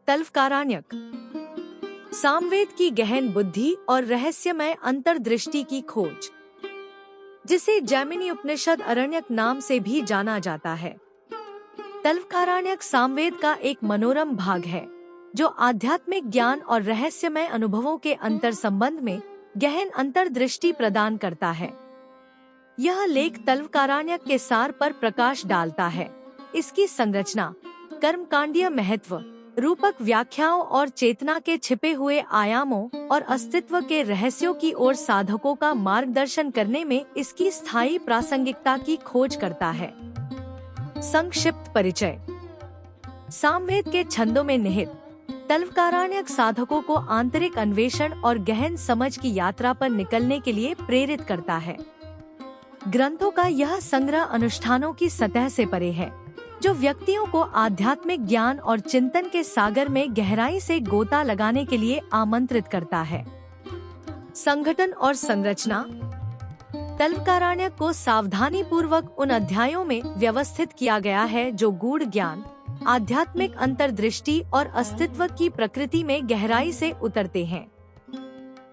तल्वकारण्यक सामवेद की गहन बुद्धि और रहस्यमय अंतर्दृष्टि की खोज, जिसे जैमिनी उपनिषद अरण्यक नाम से भी जाना जाता है। तल्वकारण्यक सामवेद का एक मनोरम भाग है, जो आध्यात्मिक ज्ञान और रहस्यमय अनुभवों के अंतर संबंध में गहन अंतर्दृष्टि प्रदान करता है। यह लेख तल्वकारण्यक के सार पर प्रकाश डालता है। इसकी संरचना, कर्मकांडीय महत्व, रूपक व्याख्याओं और चेतना के छिपे हुए आयामों और अस्तित्व के रहस्यों की ओर साधकों का मार्गदर्शन करने में इसकी स्थायी प्रासंगिकता की खोज करता है। संक्षिप्त परिचय। सामवेद के छंदों में निहित तल्वकारण्यक साधकों को आंतरिक अन्वेषण और गहन समझ की यात्रा पर निकलने के लिए प्रेरित करता है। ग्रंथों का यह संग्रह अनुष्ठानों की सतह से परे है, जो व्यक्तियों को आध्यात्मिक ज्ञान और चिंतन के सागर में गहराई से गोता लगाने के लिए आमंत्रित करता है। संगठन और संरचना। तल्वकारण्यक को सावधानी पूर्वक उन अध्यायों में व्यवस्थित किया गया है जो गूढ़ ज्ञान, आध्यात्मिक अंतर्दृष्टि और अस्तित्व की प्रकृति में गहराई से उतरते हैं।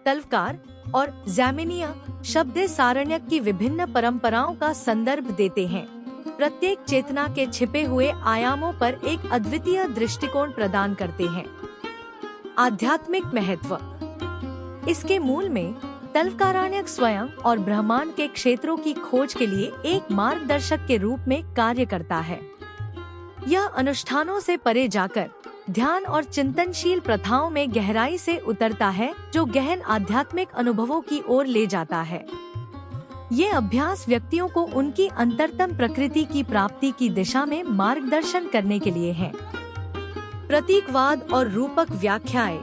तल्वकार और जैमिनीय शब्द सारण्यक की विभिन्न परंपराओं का संदर्भ देते हैं। प्रत्येक चेतना के छिपे हुए आयामों पर एक अद्वितीय दृष्टिकोण प्रदान करते हैं। आध्यात्मिक महत्व। इसके मूल में तल्वकारण्यक स्वयं और ब्रह्मांड के क्षेत्रों की खोज के लिए एक मार्गदर्शक के रूप में कार्य करता है। यह अनुष्ठानों से परे जाकर ध्यान और चिंतनशील प्रथाओं में गहराई से उतरता है, जो गहन आध्यात्मिक अनुभवों की ओर ले जाता है। ये अभ्यास व्यक्तियों को उनकी अंतरतम प्रकृति की प्राप्ति की दिशा में मार्गदर्शन करने के लिए है। प्रतीकवाद और रूपक व्याख्याएं।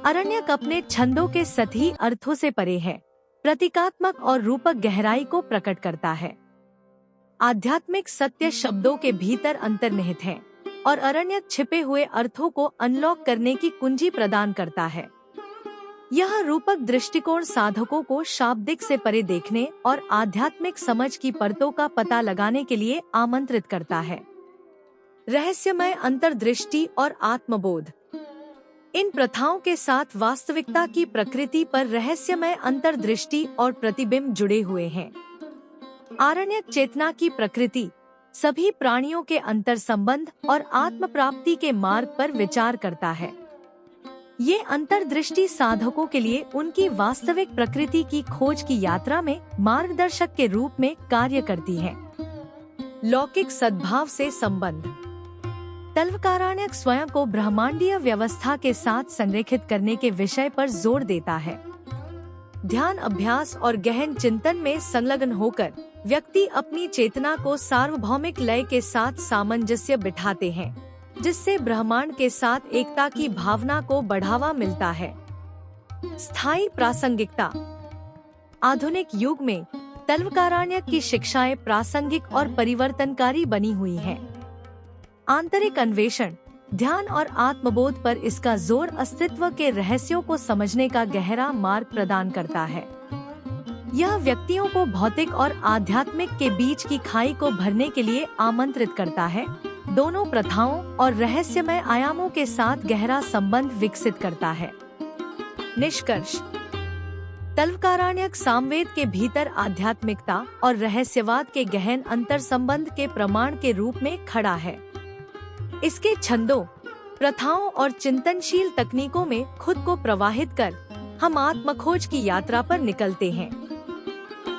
अरण्यक अपने छंदों के सतही अर्थों से परे है, प्रतीकात्मक और रूपक गहराई को प्रकट करता है। आध्यात्मिक सत्य शब्दों के भीतर अंतर्निहित है और अरण्यक छिपे हुए अर्थों को अनलॉक करने की कुंजी प्रदान करता है। यह रूपक दृष्टिकोण साधकों को शाब्दिक से परे देखने और आध्यात्मिक समझ की परतों का पता लगाने के लिए आमंत्रित करता है। रहस्यमय अंतर्दृष्टि और आत्मबोध। इन प्रथाओं के साथ वास्तविकता की प्रकृति पर रहस्यमय अंतर्दृष्टि और प्रतिबिंब जुड़े हुए हैं। आरण्यक चेतना की प्रकृति सभी प्राणियों के अंतर संबंध और आत्म प्राप्ति के मार्ग पर विचार करता है। ये अंतर्दृष्टि साधकों के लिए उनकी वास्तविक प्रकृति की खोज की यात्रा में मार्गदर्शक के रूप में कार्य करती है। लौकिक सद्भाव से संबंध। तल्वकारण्यक स्वयं को ब्रह्मांडीय व्यवस्था के साथ संरेखित करने के विषय पर जोर देता है। ध्यान अभ्यास और गहन चिंतन में संलग्न होकर व्यक्ति अपनी चेतना को सार्वभौमिक लय के साथ सामंजस्य बिठाते हैं, जिससे ब्रह्मांड के साथ एकता की भावना को बढ़ावा मिलता है। स्थायी प्रासंगिकता। आधुनिक युग में तल्वकारण्यक की शिक्षाएं प्रासंगिक और परिवर्तनकारी बनी हुई हैं। आंतरिक अन्वेषण, ध्यान और आत्मबोध पर इसका जोर अस्तित्व के रहस्यों को समझने का गहरा मार्ग प्रदान करता है। यह व्यक्तियों को भौतिक और आध्यात्मिक के बीच की खाई को भरने के लिए आमंत्रित करता है, दोनों प्रथाओं और रहस्यमय आयामों के साथ गहरा संबंध विकसित करता है। निष्कर्ष। तल्वकारण्यक सामवेद के भीतर आध्यात्मिकता और रहस्यवाद के गहन अंतर संबंध के प्रमाण के रूप में खड़ा है। इसके छंदों, प्रथाओं और चिंतनशील तकनीकों में खुद को प्रवाहित कर हम आत्मखोज की यात्रा पर निकलते हैं।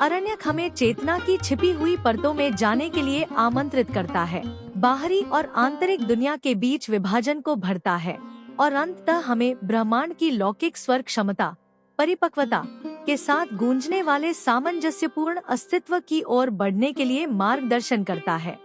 अरण्यक हमें चेतना की छिपी हुई परतों में जाने के लिए आमंत्रित करता है, बाहरी और आंतरिक दुनिया के बीच विभाजन को भरता है और अंततः हमें ब्रह्मांड की लौकिक स्वर क्षमता, परिपक्वता के साथ गूंजने वाले सामंजस्यपूर्ण अस्तित्व की ओर बढ़ने के लिए मार्गदर्शन करता है।